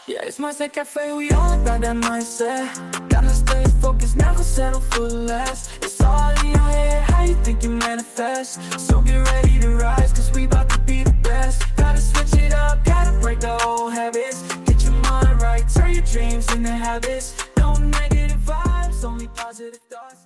Yeah, it's mindset cafe, we all about that mindset. Gotta stay focused, never settle for less. It's all in your head, how you think you manifest. So get ready to rise, cause we about to be the best. Gotta switch it up, gotta break the old habits. Get your mind right, turn your dreams into habits. No negative vibes, only positive thoughts.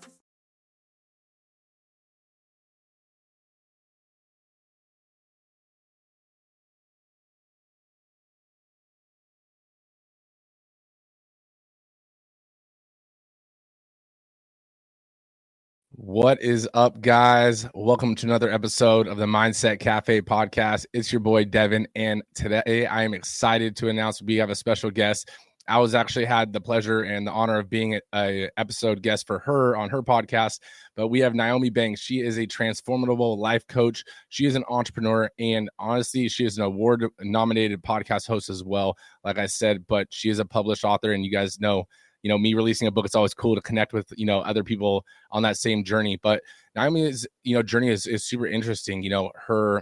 What is up, guys? Welcome to another episode of the Mindset Cafe podcast. It's your boy Devin, and today I am excited to announce we have a special guest. I was actually had the pleasure and the honor of being a episode guest for her on her podcast, but we have Nyomi Banks. She is a transformative life coach. She is an entrepreneur, and honestly, she is an award-nominated podcast host as well, like I said, but she is a published author, and you guys know, me releasing a book, it's always cool to connect with, other people on that same journey. But Naomi's, journey is super interesting. Her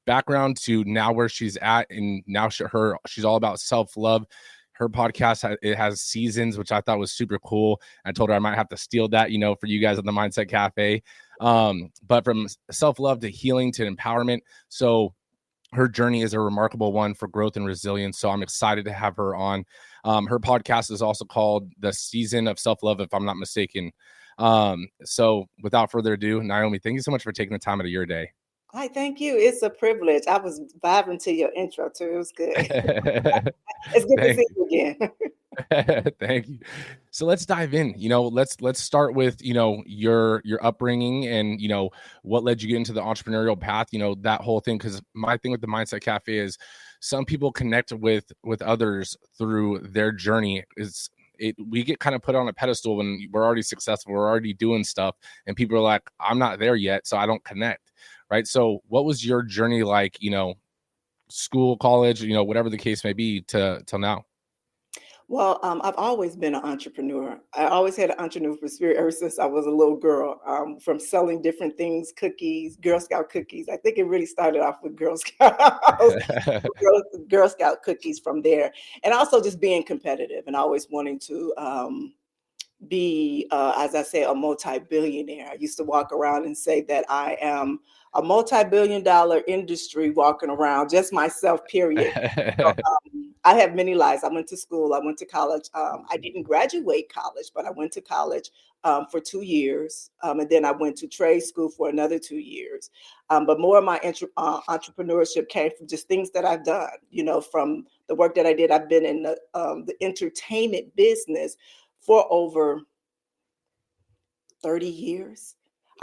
background to now where she's at, and now she's all about self-love. Her podcast, it has seasons, which I thought was super cool. I told her I might have to steal that, for you guys at the Mindset Cafe. But from self-love to healing to empowerment. So her journey is a remarkable one for growth and resilience. So I'm excited to have her on. Her podcast is also called The Season of Self-Love, if I'm not mistaken. So without further ado, Naomi, thank you so much for taking the time out of your day. Hi, thank you. It's a privilege. I was vibing to your intro too. It was good. It's good to see you again. Thank you. So let's dive in. Let's start with your upbringing and what led you into the entrepreneurial path. That whole thing. Because my thing with the Mindset Cafe is some people connect with others through their journey. We get kind of put on a pedestal when we're already successful, we're already doing stuff, and people are like, I'm not there yet, so I don't connect. Right. So what was your journey like, school, college, whatever the case may be till now? Well, I've always been an entrepreneur. I always had an entrepreneurial spirit ever since I was a little girl, from selling different things, cookies, Girl Scout cookies. I think it really started off with Girl Scouts, Girl Scout cookies from there. And also just being competitive and always wanting to be, as I say, a multi-billionaire. I used to walk around and say that I am a multi-billion-dollar industry walking around, just myself, period. So, I have many lives. I went to school. I went to college. I didn't graduate college, but I went to college for 2 years. And then I went to trade school for another 2 years. But more of my entrepreneurship came from just things that I've done, from the work that I did. I've been in the entertainment business for over 30 years.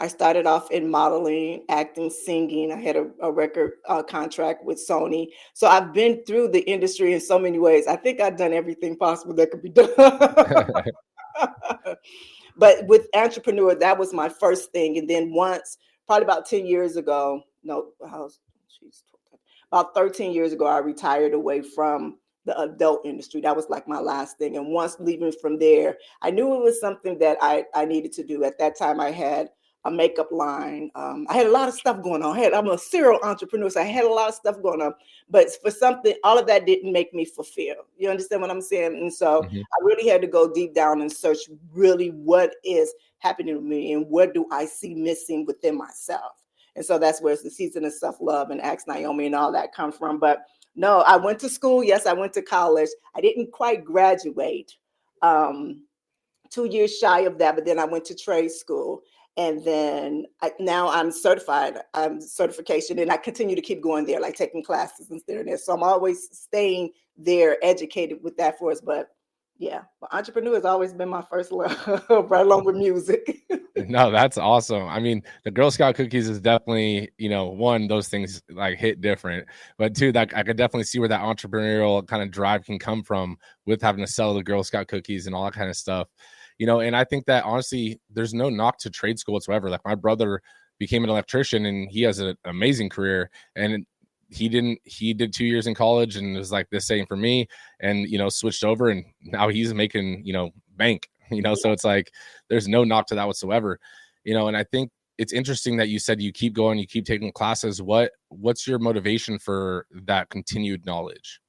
I started off in modeling, acting, singing. I had a record contract with Sony. So I've been through the industry in so many ways. I think I've done everything possible that could be done. But with entrepreneur, that was my first thing. And then once, probably about 10 years ago, about 13 years ago, I retired away from the adult industry. That was like my last thing. And once leaving from there, I knew it was something that I needed to do. At that time, I had a makeup line. I had a lot of stuff going on. I'm a serial entrepreneur, so I had a lot of stuff going on. But for something, all of that didn't make me fulfilled. You understand what I'm saying? And so I really had to go deep down and search really what is happening to me and what do I see missing within myself. And so that's where it's the season of self-love and Ask Naomi and all that come from. But no, I went to school. Yes, I went to college. I didn't quite graduate. 2 years shy of that, but then I went to trade school. And then now I'm certified. I'm certification, and I continue to keep going there, like taking classes and there. So I'm always staying there, educated with that for us. But yeah, but entrepreneur has always been my first love, right along with music. No, that's awesome. I mean, the Girl Scout cookies is definitely, one, those things like hit different, but two, that I could definitely see where that entrepreneurial kind of drive can come from with having to sell the Girl Scout cookies and all that kind of stuff. And I think that honestly, there's no knock to trade school whatsoever. Like my brother became an electrician and he has an amazing career, and he did 2 years in college and was like, this ain't for me, and switched over, and now he's making bank. So it's like there's no knock to that whatsoever. And I think it's interesting that you said you keep going, you keep taking classes. What's your motivation for that continued knowledge?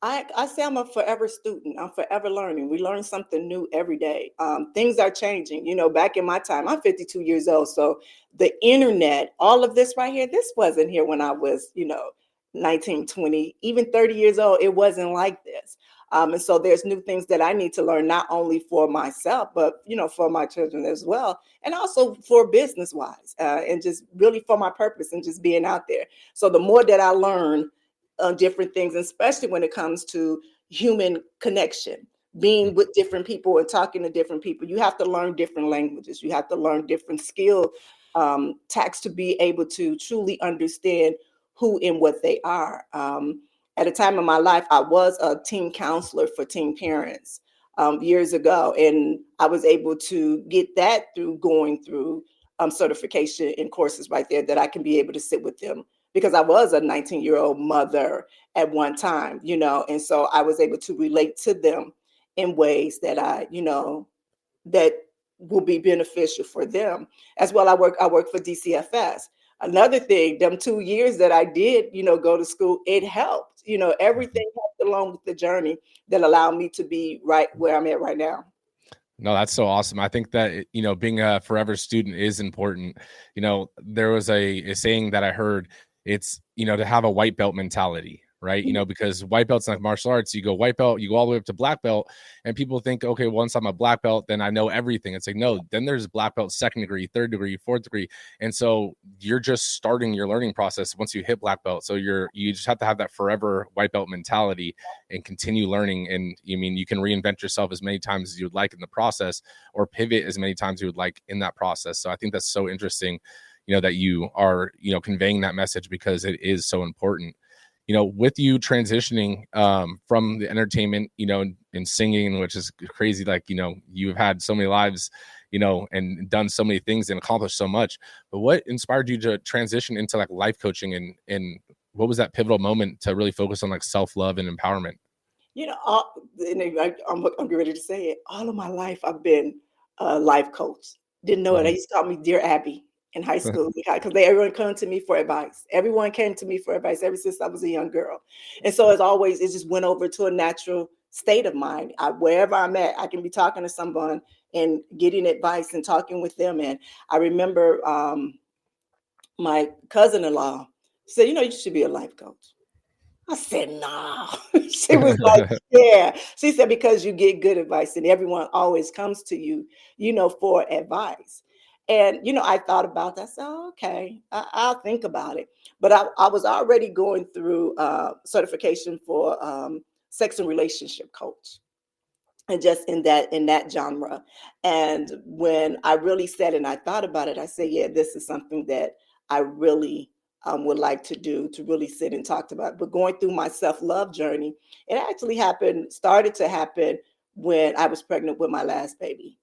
I say I'm a forever student. I'm forever learning. We learn something new every day. Things are changing. Back in my time, I'm 52 years old. So the internet, all of this right here, this wasn't here when I was, 19, 20, even 30 years old. It wasn't like this. And so there's new things that I need to learn, not only for myself, but, for my children as well. And also for business wise, and just really for my purpose and just being out there. So the more that I learn, different things, especially when it comes to human connection, being with different people and talking to different people. You have to learn different languages. You have to learn different skill tax to be able to truly understand who and what they are. At a time in my life, I was a teen counselor for teen parents years ago, and I was able to get that through going through certification and courses right there that I can be able to sit with them, because I was a 19-year-old mother at one time, and so I was able to relate to them in ways that that will be beneficial for them as well. I work for DCFS. Another thing, them 2 years that I did, go to school, it helped, everything helped along with the journey that allowed me to be right where I'm at right now. No, that's so awesome. I think that, being a forever student is important. There was a saying that I heard. It's, to have a white belt mentality, right? Because white belt's like martial arts. You go white belt, you go all the way up to black belt, and people think, okay, once I'm a black belt, then I know everything. It's like, no, then there's black belt, second degree, third degree, fourth degree. And so you're just starting your learning process once you hit black belt. So you just have to have that forever white belt mentality and continue learning. And you can reinvent yourself as many times as you would like in the process, or pivot as many times you would like in that process. So I think that's so interesting, that you are, conveying that message, because it is so important. With you transitioning from the entertainment, and singing, which is crazy. Like, you've had so many lives, and done so many things and accomplished so much. But what inspired you to transition into like life coaching, and what was that pivotal moment to really focus on like self-love and empowerment? I'm ready to say it. All of my life, I've been a life coach. Didn't know it. They used to call me Dear Abby in high school, because everyone came to me for advice. Everyone came to me for advice ever since I was a young girl. And so as always, it just went over to a natural state of mind. Wherever I'm at, I can be talking to someone and getting advice and talking with them. And I remember my cousin-in-law said, you should be a life coach. I said, no. She was like, yeah. She said, because you get good advice and everyone always comes to you, for advice. And, I thought about that. I said, oh, okay, I'll think about it. But I was already going through certification for sex and relationship coach. And just in that genre. And when I really said and I thought about it, I said, yeah, this is something that I really would like to do, to really sit and talk about. But going through my self-love journey, it actually started to happen when I was pregnant with my last baby.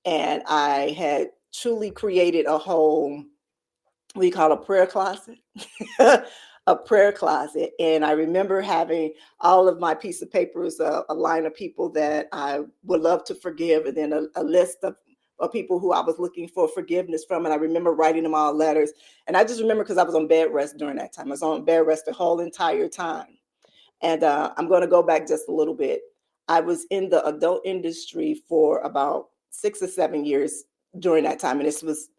And I had truly created a whole, we call a prayer closet, a prayer closet. And I remember having all of my piece of papers, a line of people that I would love to forgive, and then a list of people who I was looking for forgiveness from. And I remember writing them all letters. And I just remember, because I was on bed rest during that time. I was on bed rest the whole entire time. And I'm going to go back just a little bit. I was in the adult industry for about 6 or 7 years during that time. And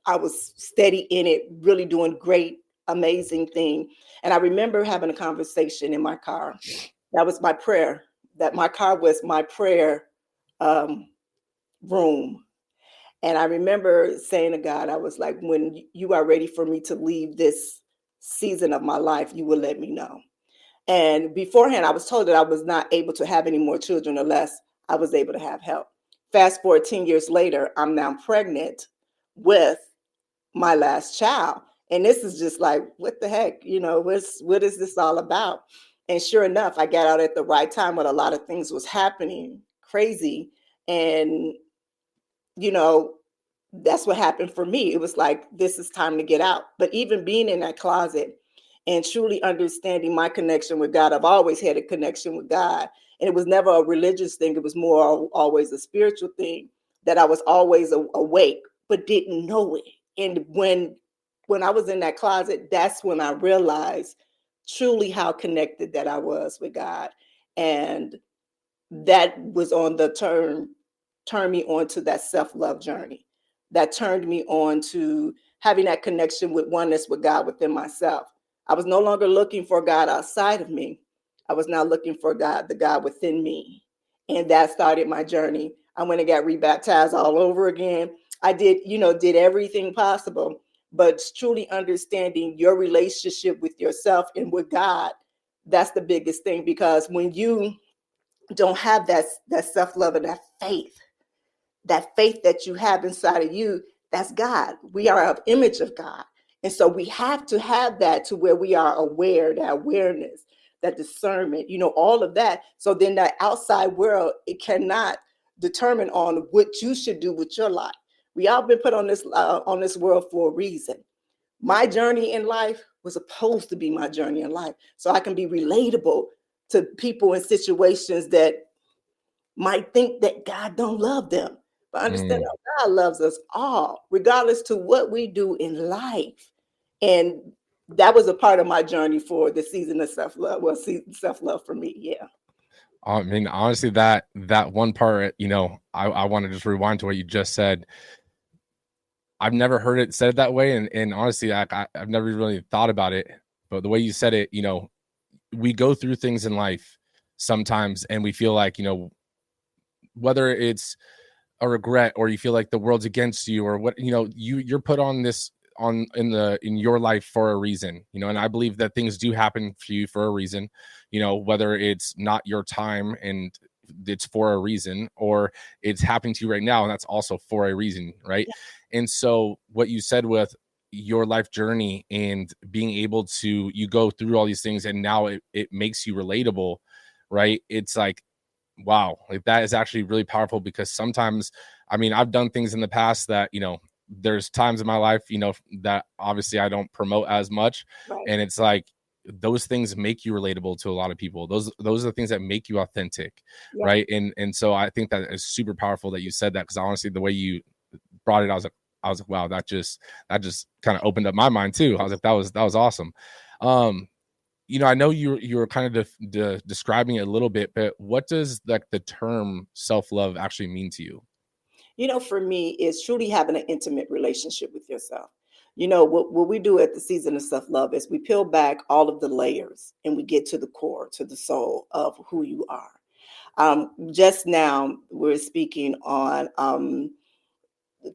I was steady in it, really doing great, amazing thing. And I remember having a conversation in my car. That was my prayer, that my car was my prayer room. And I remember saying to God, I was like, when you are ready for me to leave this season of my life, you will let me know. And beforehand, I was told that I was not able to have any more children unless I was able to have help. Fast forward 10 years later, I'm now pregnant with my last child. And this is just like, what the heck, what is this all about? And sure enough, I got out at the right time when a lot of things was happening crazy. And, that's what happened for me. It was like, this is time to get out. But even being in that closet and truly understanding my connection with God, I've always had a connection with God. And it was never a religious thing. It was more always a spiritual thing, that I was always awake, but didn't know it. And when I was in that closet, that's when I realized truly how connected that I was with God. And that was on the turn me on to that self-love journey. That turned me on to having that connection with oneness with God within myself. I was no longer looking for God outside of me. I was now looking for God, the God within me. And that started my journey. I went and got rebaptized all over again. I did everything possible, but truly understanding your relationship with yourself and with God, that's the biggest thing. Because when you don't have that self-love and that faith that you have inside of you, that's God. We are an image of God. And so we have to have that to where we are aware, that awareness, that discernment, all of that. So then that outside world, it cannot determine on what you should do with your life. We all been put on this world for a reason. My journey in life was supposed to be my journey in life. So I can be relatable to people in situations that might think that God don't love them. But understand God loves us all, regardless to what we do in life. And that was a part of my journey for the season of self-love. Well, self-love for me, yeah. I mean, honestly, that one part, I want to just rewind to what you just said. I've never heard it said that way, and honestly, I've never really thought about it. But the way you said it, we go through things in life sometimes, and we feel like, whether it's a regret or you feel like the world's against you or what, you're put on this in your life for a reason, and I believe that things do happen for you for a reason, whether it's not your time and it's for a reason, or it's happening to you right now and that's also for a reason, right? Yeah. And so what you said with your life journey and being able to, you go through all these things and now it makes you relatable, right? It's like, wow, like that is actually really powerful, because sometimes, I mean, I've done things in the past that, there's times in my life, that obviously I don't promote as much. Right. And it's like, those things make you relatable to a lot of people. Those are the things that make you authentic. Yeah. Right. And so I think that is super powerful that you said that, because honestly, the way you brought it, I was like, wow, that just kind of opened up my mind too. I was like, that was awesome. I know you were kind of describing it a little bit, but what does like the term self-love actually mean to you? For me, it's truly having an intimate relationship with yourself. What we do at the season of self-love is we peel back all of the layers and we get to the core, to the soul of who you are. Just now, we're speaking on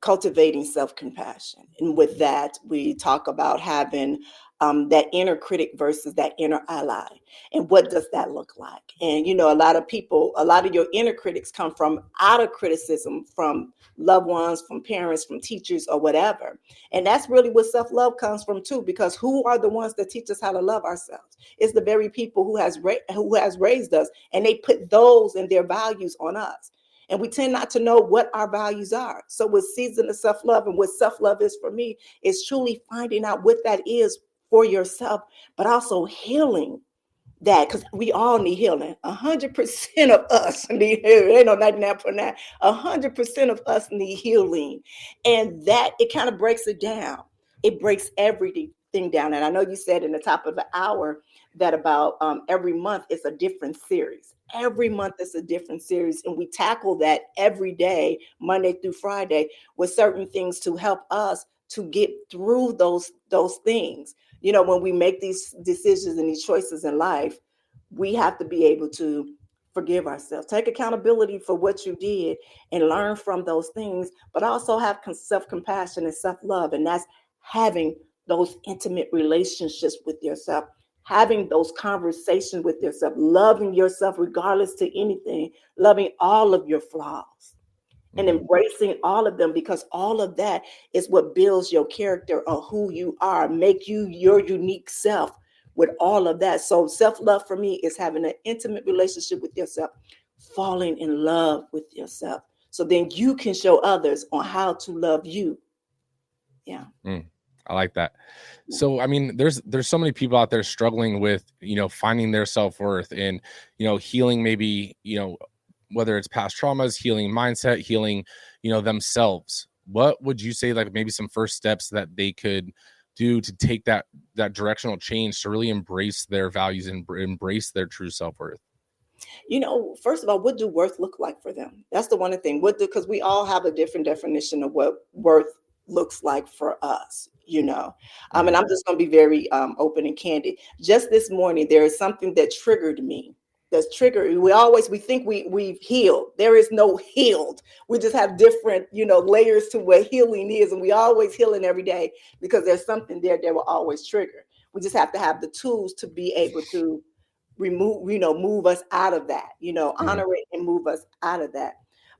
cultivating self-compassion. And with that, we talk about having that inner critic versus that inner ally. And what does that look like? And, a lot of your inner critics come from outer criticism from loved ones, from parents, from teachers, or whatever. And that's really what self-love comes from too, because who are the ones that teach us how to love ourselves? It's the very people who has raised us, and they put those and their values on us. And we tend not to know what our values are. So with season of self-love, and what self-love is for me, is truly finding out what that is for yourself, but also healing that, because we all need healing. 100% of us need healing. Ain't no 99.9. 100% of us need healing. And that, it kind of breaks it down. It breaks everything down. And I know you said in the top of the hour that about every month it's a different series. Every month is a different series. And we tackle that every day, Monday through Friday, with certain things to help us to get through those things. When we make these decisions and these choices in life, we have to be able to forgive ourselves, take accountability for what you did, and learn from those things, but also have self-compassion and self-love. And that's having those intimate relationships with yourself, having those conversations with yourself, loving yourself regardless to anything, loving all of your flaws and embracing all of them, because all of that is what builds your character of who you are, make you your unique self with all of that. So self-love for me is having an intimate relationship with yourself, falling in love with yourself. So then you can show others on how to love you. Yeah. I like that. So, I mean, there's so many people out there struggling with, finding their self-worth and, healing, maybe, whether it's past traumas, healing mindset, healing, themselves. What would you say, like maybe some first steps that they could do to take that directional change to really embrace their values and embrace their true self-worth? First of all, what do worth look like for them? That's the one thing. Because we all have a different definition of what worth looks like for us. And I'm just going to be very open and candid. Just this morning, there is something that triggered me. That's triggered. We think we've healed. There is no healed. We just have different, layers to what healing is. And we always healing every day because there's something there that will always trigger. We just have to have the tools to be able to move us out of that, honor it and move us out of that.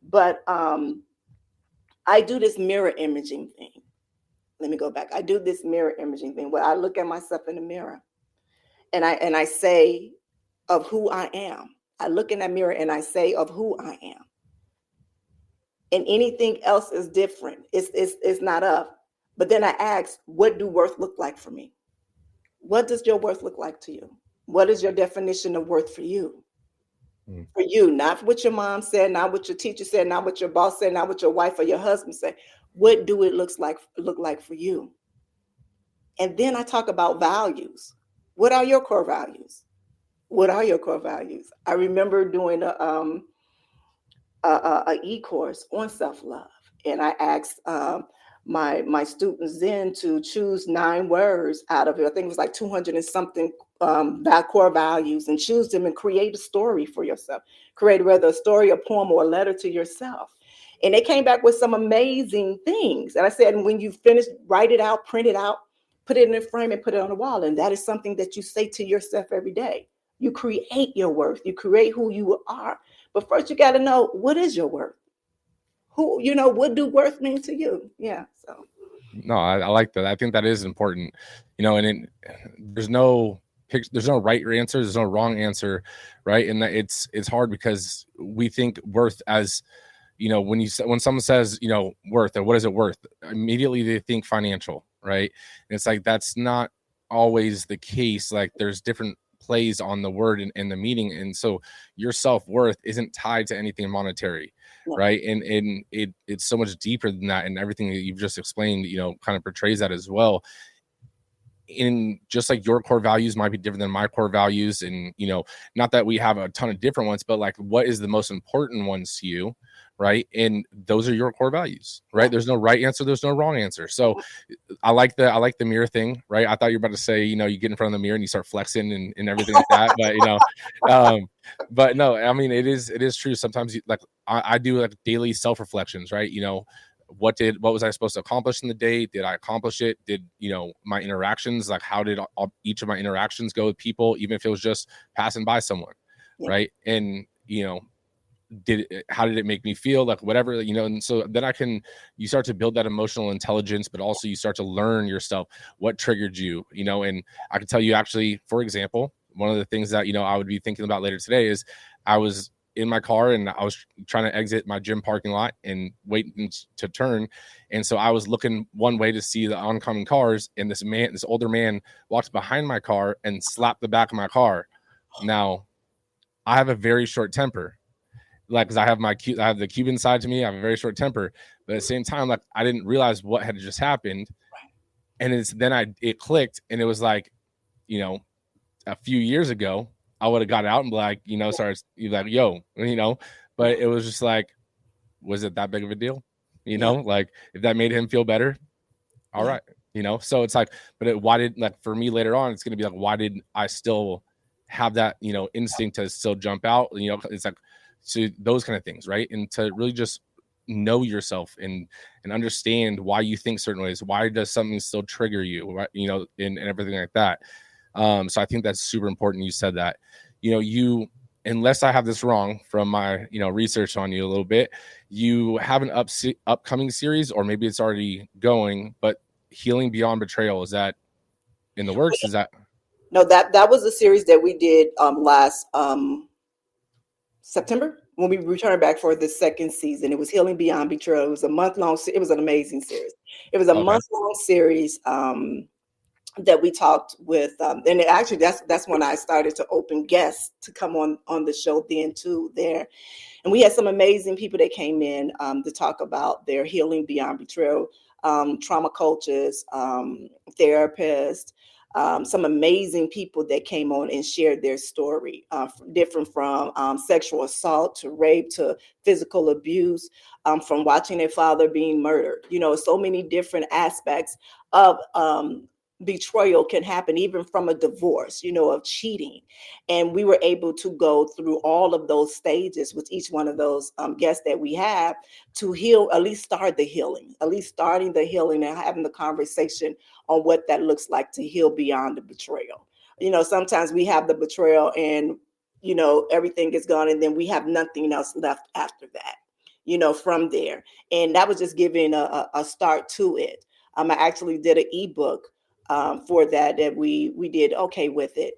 But I do this mirror imaging thing. Let me go back. I do this mirror imaging thing where I look at myself in the mirror and I say of who I am. I look in that mirror and I say of who I am. And anything else is different. It's not of. But then I ask, what do worth look like for me? What does your worth look like to you? What is your definition of worth for you? For you, not what your mom said, not what your teacher said, not what your boss said, not what your wife or your husband said. What do it look like for you? And then I talk about values. What are your core values? What are your core values? I remember doing a e-course on self-love, and I asked my students then to choose 9 words out of it. I think it was like 200 and something core values, and choose them and create a story for yourself. Create whether a story, a poem, or a letter to yourself. And they came back with some amazing things. And I said, when you finish, write it out, print it out, put it in a frame and put it on the wall. And that is something that you say to yourself every day. You create your worth. You create who you are. But first you got to know, what is your worth? What do worth mean to you? Yeah. So. No, I like that. I think that is important, and there's no right answer. There's no wrong answer. Right. And that it's hard because we think worth as, when someone says, worth, or what is it worth? Immediately they think financial. Right. And it's like, that's not always the case. Like there's different plays on the word and the meaning. And so your self-worth isn't tied to anything monetary. No. Right. And it's so much deeper than that. And everything that you've just explained, kind of portrays that as well. In just like your core values might be different than my core values. And, not that we have a ton of different ones, but like, what is the most important ones to you? Right. And those are your core values, right? There's no right answer. There's no wrong answer. So I like the mirror thing, right? I thought you were about to say, you get in front of the mirror and you start flexing and everything like that. But, but no, I mean, it is true. Sometimes I do like daily self-reflections, right? What was I supposed to accomplish in the day? Did I accomplish it? Did, my interactions, like how did each of my interactions go with people, even if it was just passing by someone. Yeah. Right. And, how did it make me feel, like whatever, and so then you start to build that emotional intelligence, but also you start to learn yourself, what triggered you, and I can tell you actually, for example, one of the things that, I would be thinking about later today is I was in my car and I was trying to exit my gym parking lot and waiting to turn. And so I was looking one way to see the oncoming cars, and this older man walked behind my car and slapped the back of my car. Now I have a very short temper. Like, because I have the Cuban side to me. I have a very short temper, but at the same time, like I didn't realize what had just happened. And it clicked, and it was like, a few years ago, I would have got out and be like, sorry, like, yo, but it was just like, was it that big of a deal? Like if that made him feel better, all right. So it's like, but why did, like, for me later on, it's going to be like, why did I still have that, instinct to still jump out? It's like, so those kind of things, right? And to really just know yourself and understand why you think certain ways. Why does something still trigger you, right? And everything like that. So I think that's super important. You said that, unless I have this wrong from my, research on you a little bit, you have an upcoming series, or maybe it's already going, but Healing Beyond Betrayal, is that in the works? Is that? No, that was a series that we did last September, when we returned back for the second season. It was Healing Beyond Betrayal. It was a month-long. It was an amazing series. It was a month-long series that we talked with, and actually that's when I started to open guests to come on the show then too there. And we had some amazing people that came in to talk about their healing beyond betrayal, trauma coaches, therapists, some amazing people that came on and shared their story, different from sexual assault to rape to physical abuse, from watching their father being murdered. So many different aspects of betrayal can happen, even from a divorce, of cheating. And we were able to go through all of those stages with each one of those guests that we have to heal, at least start the healing, at least starting the healing and having the conversation on what that looks like to heal beyond the betrayal. Sometimes we have the betrayal and, everything is gone and then we have nothing else left after that, from there. And that was just giving a start to it. I actually did an ebook for that we did okay with it,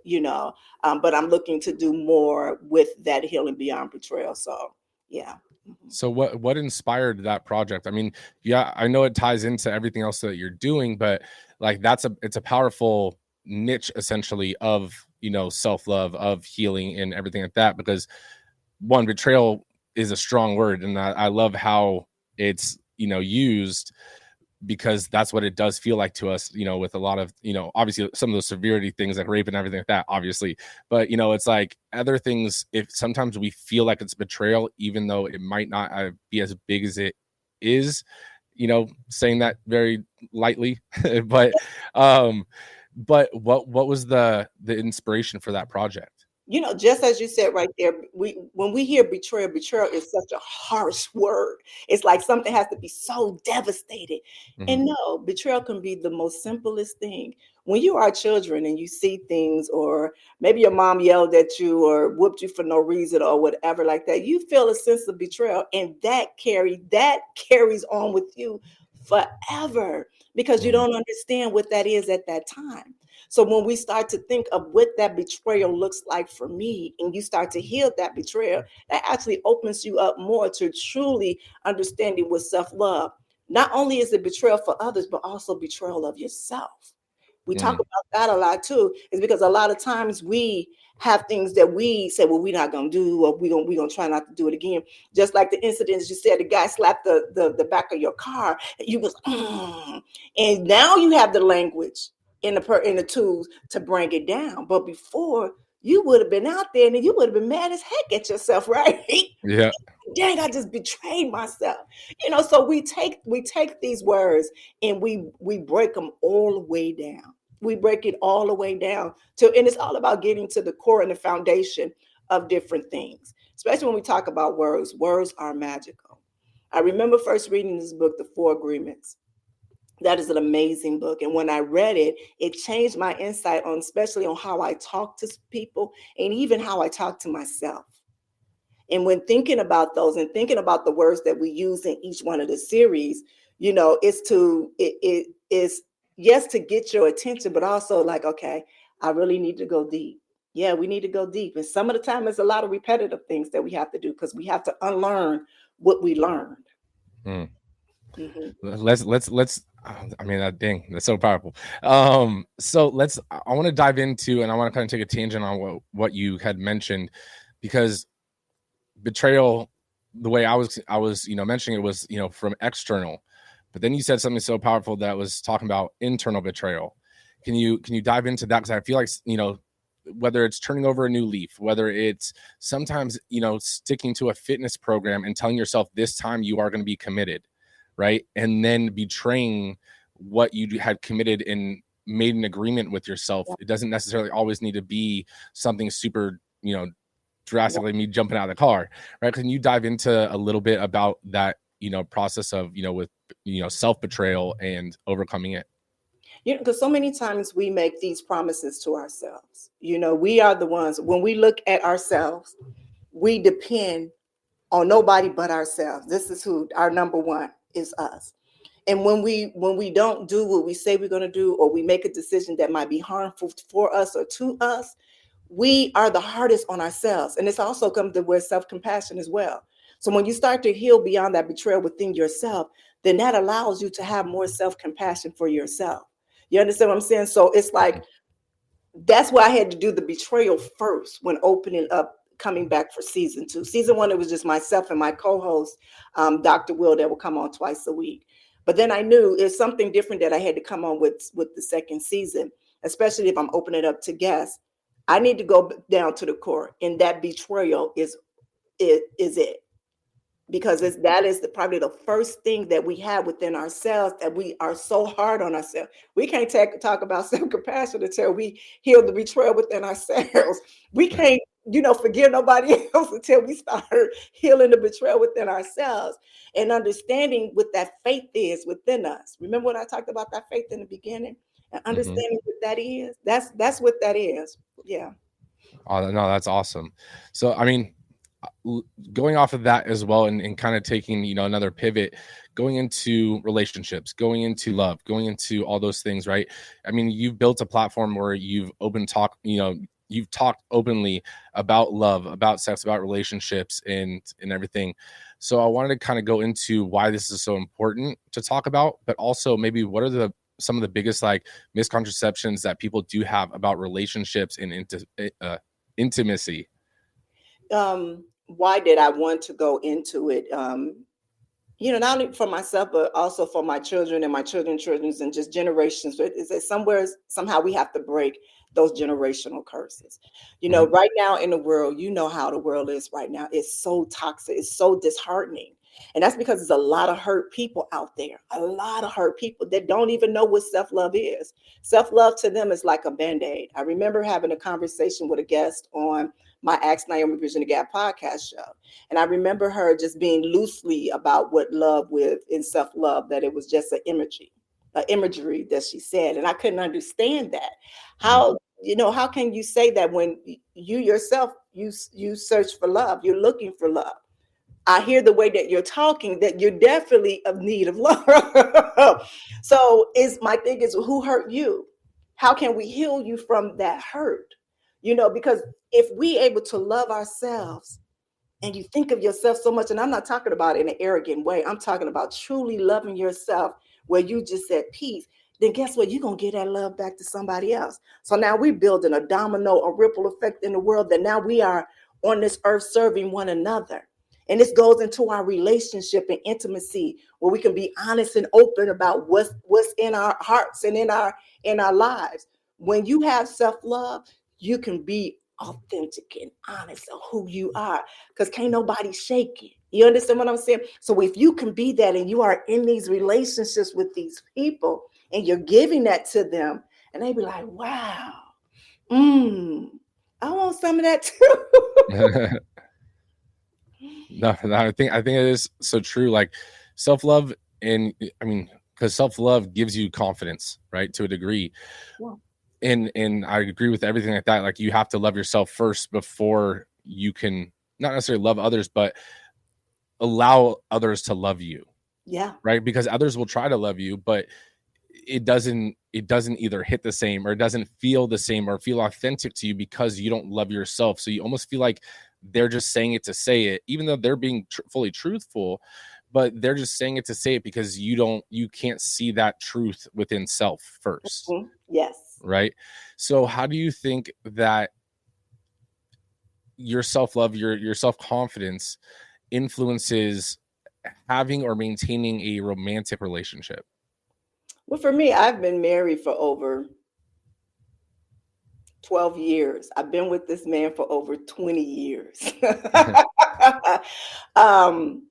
but I'm looking to do more with that healing beyond betrayal. So, yeah. So what inspired that project? I mean, yeah, I know it ties into everything else that you're doing, but like it's a powerful niche essentially of, self-love, of healing and everything like that, because one, betrayal is a strong word. And I love how it's, used, because that's what it does feel like to us, with a lot of, obviously some of those severity things like rape and everything like that, obviously. But, it's like other things, if sometimes we feel like it's betrayal, even though it might not be as big as it is, saying that very lightly. But what was the inspiration for that project? Just as you said right there, when we hear betrayal is such a harsh word. It's like something has to be so devastated. And no, betrayal can be the most simplest thing. When you are children and you see things, or maybe your mom yelled at you or whooped you for no reason or whatever like that, you feel a sense of betrayal, and that carries on with you forever because you don't understand what that is at that time. So when we start to think of what that betrayal looks like for me, and you start to heal that betrayal, that actually opens you up more to truly understanding what self-love. Not only is it betrayal for others, but also betrayal of yourself. We talk about that a lot too, is because a lot of times we have things that we say, well, we're not going to do, or we're going to try not to do it again. Just like the incidents you said, the guy slapped the back of your car, and you was, and now you have the language in the tools to bring it down. But before, you would have been out there and you would have been mad as heck at yourself, right? Yeah. Dang, I just betrayed myself. So we take these words and we break them all the way down. We break it all the way down and it's all about getting to the core and the foundation of different things, especially when we talk about words. Words are magical. I remember first reading this book, The Four Agreements. That is an amazing book. And when I read it, it changed my insight on, especially on how I talk to people and even how I talk to myself. And when thinking about those and thinking about the words that we use in each one of the series, it is, yes, to get your attention, but also like, okay, I really need to go deep. Yeah, we need to go deep. And some of the time it's a lot of repetitive things that we have to do because we have to unlearn what we learned. Let's I mean, dang, that's so powerful. So I want to dive into, and I want to kind of take a tangent on what you had mentioned, because betrayal, the way I was mentioning it was, from external, but then you said something so powerful that was talking about internal betrayal. Can you dive into that? Because I feel like, whether it's turning over a new leaf, whether it's sometimes, sticking to a fitness program and telling yourself this time you are going to be committed, right? And then betraying what you had committed and made an agreement with yourself. It doesn't necessarily always need to be something super, drastically me jumping out of the car, right? Can you dive into a little bit about that, process of, with, self-betrayal and overcoming it? Because so many times we make these promises to ourselves. We are the ones, when we look at ourselves, we depend on nobody but ourselves. This is who our number one is, us. And when we don't do what we say we're going to do, or we make a decision that might be harmful for us or to us, we are the hardest on ourselves. And it's also comes to with self-compassion as well. So when you start to heal beyond that betrayal within yourself, then that allows you to have more self-compassion for yourself. You understand what I'm saying? So it's like, that's why I had to do the betrayal first when opening up, coming back for season 2. Season 1, it was just myself and my co-host, Dr. Will, that will come on twice a week. But then I knew it's something different that I had to come on with the second season. especially if I'm opening it up to guests, I need to go down to the core. And that betrayal is it. Because that is probably the first thing that we have within ourselves, that we are so hard on ourselves. We can't talk about self-compassion until we heal the betrayal within ourselves. We can't, forgive nobody else until we start healing the betrayal within ourselves and understanding what that faith is within us. Remember when I talked about that faith in the beginning and Mm-hmm. understanding what that is? That's what that is. Yeah. Oh no, that's awesome. So I mean, going off of that as well, and kind of taking another pivot, going into relationships, going into love, going into all those things, right? I mean, you've built a platform where you've you've talked openly about love, about sex, about relationships, and everything. So I wanted to kind of go into why this is so important to talk about, but also maybe what are some of the biggest like misconceptions that people do have about relationships and intimacy. Why did I want to go into it? Not only for myself, but also for my children and my children's children and just generations. So it's somehow we have to break those generational curses. Mhm. Right now in the world, how the world is right now. It's so toxic. It's so disheartening. And that's because there's a lot of hurt people out there, a lot of hurt people that don't even know what self-love is. Self-love to them is like a band-aid. I remember having a conversation with a guest on my Ask Naomi Vision the Gap podcast show. And I remember her just being loosely about what love with in self-love, that it was just an imagery that she said. And I couldn't understand that. Mhm. How can you say that when you yourself, you search for love, you're looking for love? I hear the way that you're talking that you're definitely of need of love. So my thing is, who hurt you? How can we heal you from that hurt? Because if we able to love ourselves and you think of yourself so much, and I'm not talking about it in an arrogant way, I'm talking about truly loving yourself where you just at peace, then guess what? You're going to get that love back to somebody else. So now we're building a domino, a ripple effect in the world, that now we are on this earth serving one another. And this goes into our relationship and intimacy, where we can be honest and open about what's in our hearts and in our lives. When you have self-love, you can be authentic and honest of who you are, because can't nobody shake it. You understand what I'm saying? So if you can be that, and you are in these relationships with these people and you're giving that to them, and they be like, wow, I want some of that too. No, I think it is so true. Like self-love, and I mean, because self-love gives you confidence, right? To a degree. Yeah. And I agree with everything like that. Like you have to love yourself first before you can not necessarily love others, but allow others to love you, Yeah. right? Because others will try to love you, but it doesn't either hit the same, or it doesn't feel the same, or feel authentic to you, because you don't love yourself. So you almost feel like they're just saying it to say it, even though they're being fully truthful, but they're just saying it to say it because you can't see that truth within self first, Yes. right? So how do you think that your self-love, your self-confidence influences having or maintaining a romantic relationship? Well, for me, I've been married for over 12 years. I've been with this man for over 20 years. um,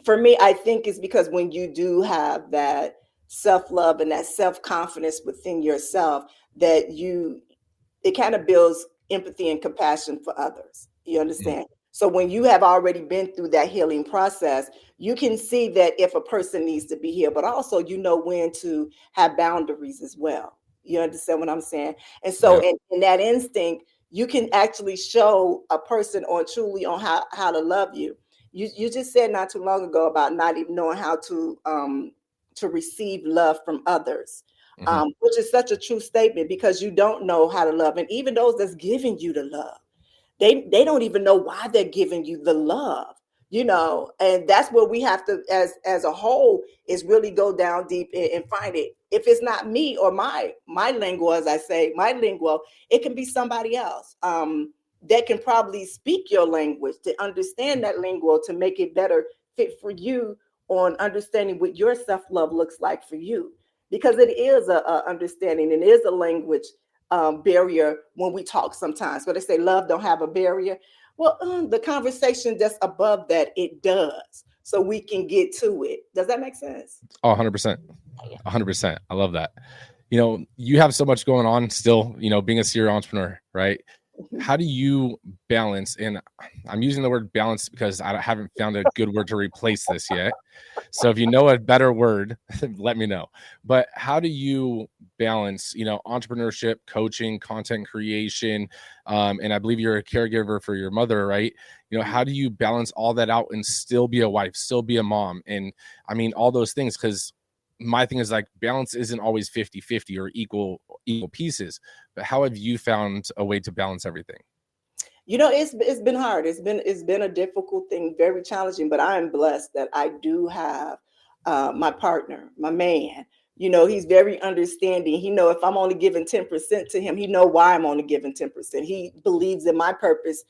for me, I think it's because when you do have that self-love and that self-confidence within yourself, that it kind of builds empathy and compassion for others. You Mm. understand? So when you have already been through that healing process, you can see that if a person needs to be healed, but also you know when to have boundaries as well. You understand what I'm saying? And so Yep. in that instinct, you can actually show a person on truly on how to love you. You just said not too long ago about not even knowing how to receive love from others, Mhm. which is such a true statement, because you don't know how to love. And even those that's giving you the love, they don't even know why they're giving you the love, and that's what we have to, as a whole, is really go down deep and find it. If it's not me or my lingual, as I say, my lingual, it can be somebody else that can probably speak your language, to understand that lingual, to make it better fit for you on understanding what your self-love looks like for you. because it is a understanding and is a language barrier when we talk sometimes. But they say love don't have a barrier. Well, the conversation that's above that, it does. So we can get to it. Does that make sense? Oh, 100%. 100%. I love that. You have so much going on still, being a serial entrepreneur, right? How do you balance, and I'm using the word balance because I haven't found a good word to replace this yet. So if you know a better word, let me know. But how do you balance, entrepreneurship, coaching, content creation, and I believe you're a caregiver for your mother, right? How do you balance all that out and still be a wife, still be a mom? And I mean, all those things, because my thing is like balance isn't always 50-50 or equal pieces, but how have you found a way to balance everything? It's been hard. It's been a difficult thing, very challenging, but I am blessed that I do have my partner, my man. He's very understanding. He know if I'm only giving 10% to him, he know why I'm only giving 10%. He believes in my purpose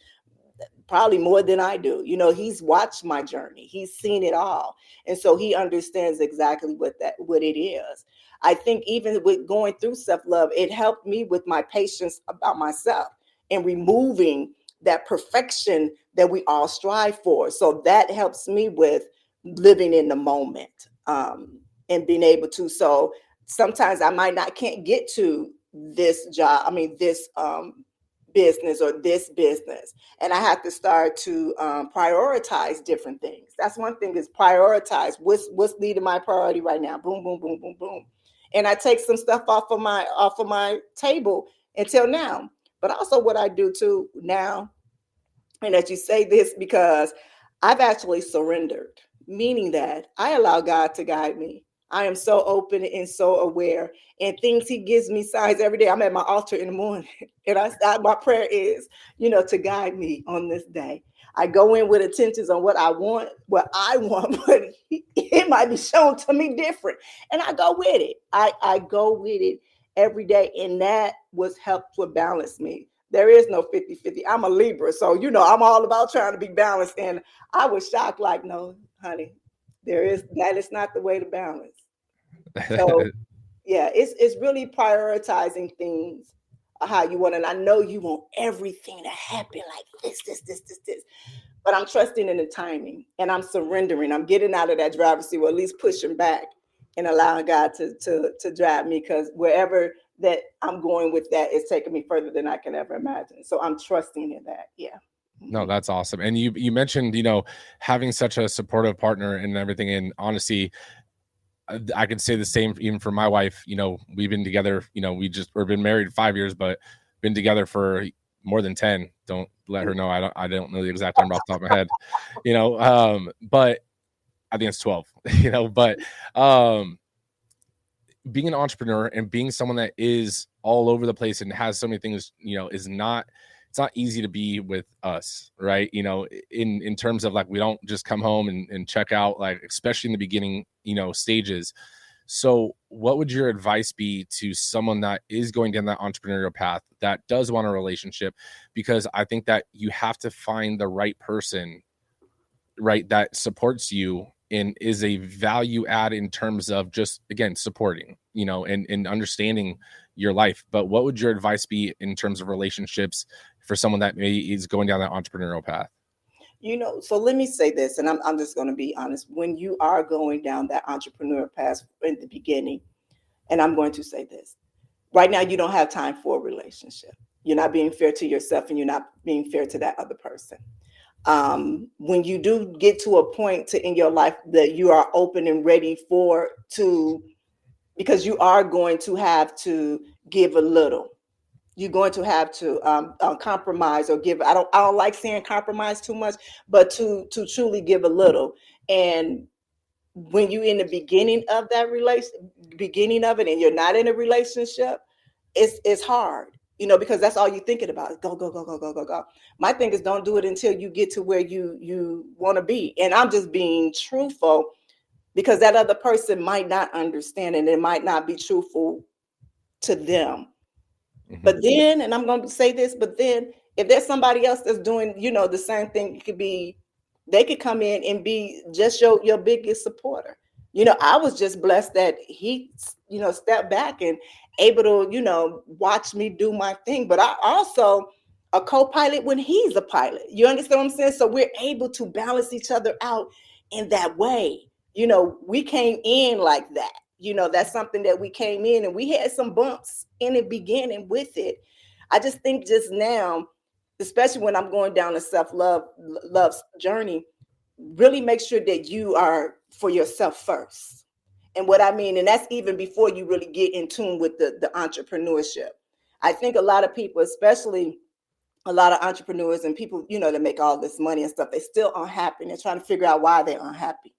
probably more than I do. He's watched my journey. He's seen it all. And so he understands exactly what it is. I think even with going through self-love, it helped me with my patience about myself and removing that perfection that we all strive for. So that helps me with living in the moment, and being able to. So sometimes I can't get to this job. I mean, this business or this business, and I have to start to prioritize different things. That's one thing, is prioritize what's leading my priority right now. Boom, boom, boom, boom, boom. And I take some stuff off of my table until now. But also what I do too now, and that you say this, because I've actually surrendered, meaning that I allow God to guide me. I am so open and so aware, and things he gives me signs every day. I'm at my altar in the morning, and my prayer is, to guide me on this day. I go in with intentions on what I want, but it might be shown to me different, and I go with it. I go with it every day, and that helped to balance me. There is no 50-50. I'm a Libra, so I'm all about trying to be balanced, and I was shocked, like, no, honey, that is not the way to balance. So yeah, it's really prioritizing things how you want. And I know you want everything to happen like this. But I'm trusting in the timing, and I'm surrendering. I'm getting out of that driver's seat, or at least pushing back and allowing God to drive me, because wherever that I'm going with that is taking me further than I can ever imagine. So I'm trusting in that. Yeah. No, that's awesome. And you mentioned, having such a supportive partner and everything. And honestly, I could say the same even for my wife. We've been together, we've been married 5 years, but been together for more than 10. Don't let her know. I don't know the exact number off the top of my head, but I think it's 12, but being an entrepreneur and being someone that is all over the place and has so many things, it's not easy to be with us, right? In terms of like, we don't just come home and check out, like, especially in the beginning, stages. So what would your advice be to someone that is going down that entrepreneurial path, that does want a relationship? Because I think that you have to find the right person, right, that supports you and is a value add in terms of just, again, supporting, and understanding your life. But what would your advice be in terms of relationships for someone that maybe is going down that entrepreneurial path? So let me say this, and I'm just going to be honest. When you are going down that entrepreneur path in the beginning, and I'm going to say this, right now, you don't have time for a relationship. You're not being fair to yourself, and you're not being fair to that other person. When you do get to a point in your life that you are open and ready because you are going to have to give a little. You're going to have to compromise or give. I don't like saying compromise too much, but to truly give a little. And when you're in the beginning of that beginning of it, and you're not in a relationship, it's hard, because that's all you're thinking about. Go, go, go, go, go, go, go. My thing is, don't do it until you get to where you want to be. And I'm just being truthful, because that other person might not understand, and it might not be truthful to them. Mm-hmm. But then, and I'm going to say this, but then if there's somebody else that's doing, the same thing, they could come in and be just your biggest supporter. I was just blessed that he, stepped back and able to, watch me do my thing. But I also a co-pilot when he's a pilot. You understand what I'm saying? So we're able to balance each other out in that way. We came in like that. That's something that we came in, and we had some bumps in the beginning with it. I just think just now, especially when I'm going down a self-love journey, really make sure that you are for yourself first. And what I mean, and that's even before you really get in tune with the entrepreneurship. I think a lot of people, especially a lot of entrepreneurs and people, that make all this money and stuff, they still unhappy and they're trying to figure out why they're unhappy.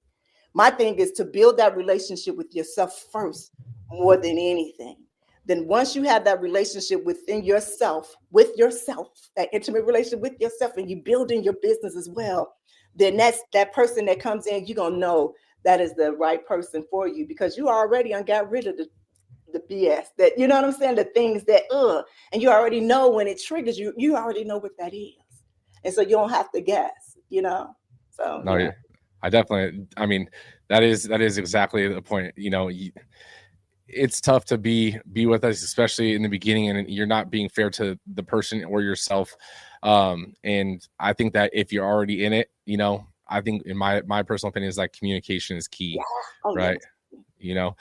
My thing is to build that relationship with yourself first more than anything. Then once you have that relationship within yourself, with yourself, that intimate relationship with yourself, and you build in your business as well, then that's that person that comes in, you're going to know that is the right person for you, because you already got rid of the BS, that, you know what I'm saying? The things that, and you already know when it triggers you, you already know what that is. And so you don't have to guess. So, No, yeah. I mean, that is exactly the point. It's tough to be with us, especially in the beginning, and you're not being fair to the person or yourself. And I think that if you're already in it, I think in my personal opinion is like communication is key, Oh, right? yes.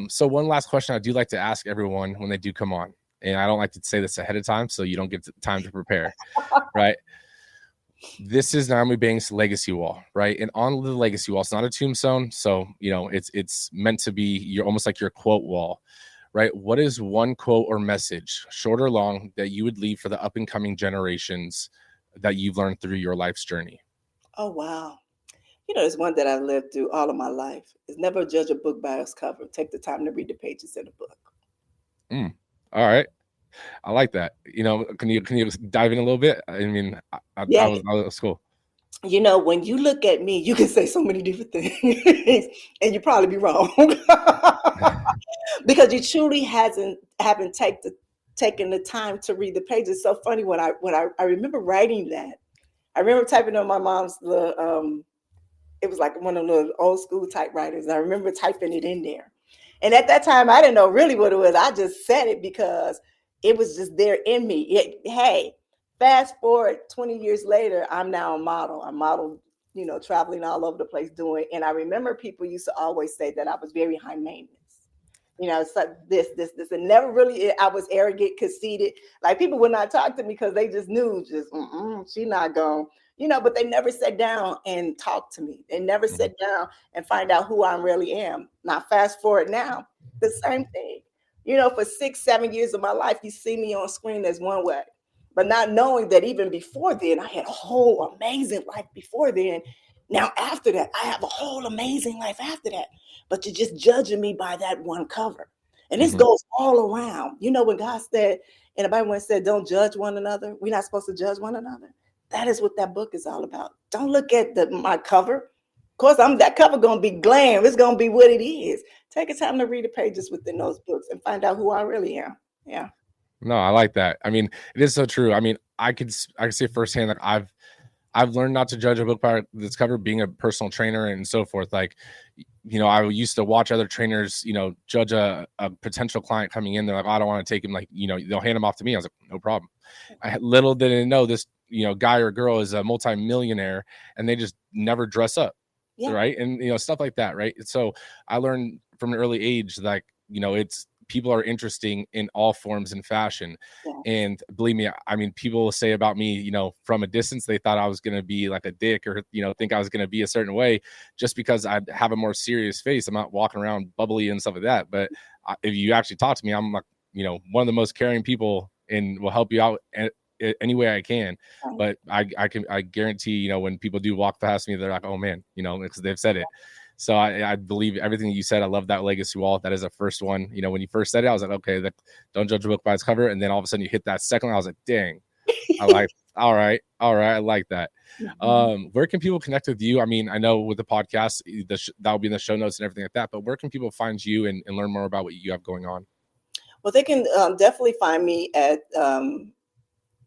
So one last question I do like to ask everyone when they do come on, and I don't like to say this ahead of time, so you don't get time to prepare, right? This is Naomi Banks' legacy wall, right? And on the legacy wall, it's not a tombstone, so it's meant to be almost like your quote wall, right? What is one quote or message, short or long, that you would leave for the up and coming generations that you've learned through your life's journey? Oh, wow. There's one that I've lived through all of my life. Is never judge a book by its cover. Take the time to read the pages in the book. All right. I like that. Can you dive in a little bit? I mean, I was cool. When you look at me, you can say so many different things, and you probably be wrong because you truly haven't taken the time to read the pages. It's so funny when I remember writing that. I remember typing on my mom's it was like one of the old school typewriters. I remember typing it in there. And at that time, I didn't know really what it was. I just said it because it was just there in me. Hey, fast forward 20 years later, I'm now a model. I'm model, traveling all over the place doing. And I remember people used to always say that I was very high maintenance. It's like this, and never really, I was arrogant, conceited. Like people would not talk to me because they just knew, she not going, but they never sat down and talked to me. They never sat down and find out who I really am. Now, fast forward now, the same thing. For 6-7 years of my life, you see me on screen as one way, but not knowing that even before then, I had a whole amazing life before then. Now, after that, I have a whole amazing life after that. But you're just judging me by that one cover. And this goes all around. When God said, in the Bible, when it said, don't judge one another, we're not supposed to judge one another. That is what that book is all about. Don't look at my cover. Of course, that cover going to be glam. It's going to be what it is. Take a time to read the pages within those books and find out who I really am. Yeah. No, I like that. I mean, it is so true. I mean, I could say firsthand that I've learned not to judge a book by its cover, being a personal trainer and so forth. Like, I used to watch other trainers, judge a potential client coming in. They're like, oh, I don't want to take him. Like, they'll hand him off to me. I was like, no problem. Little didn't know this, guy or girl is a multimillionaire and they just never dress up. Yeah. Right. And, stuff like that. Right. So I learned from an early age, like, it's, people are interesting in all forms and fashion. Yeah. And believe me, I mean, people will say about me, from a distance, they thought I was going to be like a dick or, think I was going to be a certain way just because I have a more serious face. I'm not walking around bubbly and stuff like that. But if you actually talk to me, I'm like, one of the most caring people and will help you out any way I can. But I guarantee, when people do walk past me, they're like, oh man, because they've said it. So I believe everything you said. I love that legacy wall. That is the first one. When you first said it, I was like, okay, don't judge a book by its cover. And then all of a sudden you hit that second one. I was like, dang, I like, all right. I like that. Where can people connect with you? I mean, I know with the podcast, that'll be in the show notes and everything like that, but where can people find you and learn more about what you have going on? Well, they can definitely find me at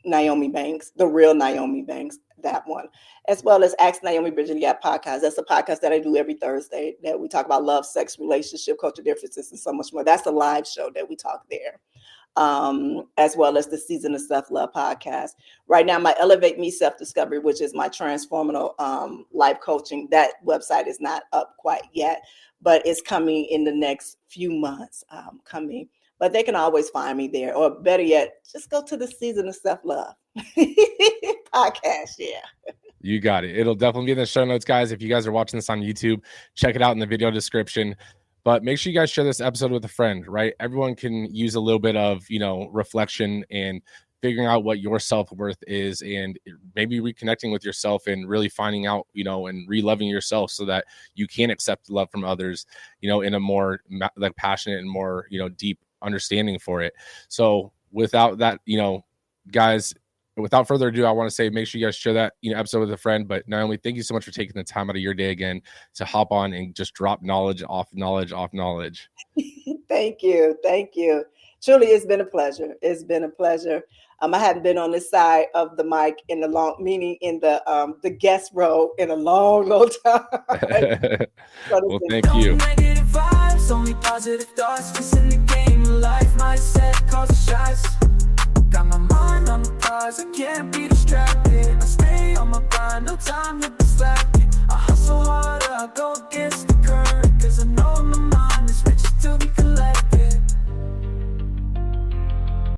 Naomi Banks, the real Naomi Banks, that one, as well as Ask Naomi Bridget Gap podcast. That's a podcast that I do every Thursday that we talk about love, sex, relationship, culture differences, and so much more. That's a live show that we talk there. As well as the Season of Self-Love podcast. Right now, my Elevate Me Self-Discovery, which is my transformative life coaching, that website is not up quite yet, but it's coming in the next few months coming. But they can always find me there, or better yet, just go to the Season of Self-Love podcast. Yeah. You got it. It'll definitely be in the show notes, guys. If you guys are watching this on YouTube, check it out in the video description. But make sure you guys share this episode with a friend, right? Everyone can use a little bit of, reflection and figuring out what your self-worth is, and maybe reconnecting with yourself and really finding out, and re-loving yourself so that you can accept love from others, in a more like passionate and more, deep understanding for it. So without that, guys, without further ado, I want to say, make sure you guys share that episode with a friend. But Naomi, thank you so much for taking the time out of your day again to hop on and just drop knowledge off knowledge off knowledge. Thank you. Truly, it's been a pleasure. I hadn't been on this side of the mic in the guest row in a long time. Well, thank you. No negative vibes, only positive thoughts. Just in the game of life, mindset calls the shots. Got my mind on the prize, I can't be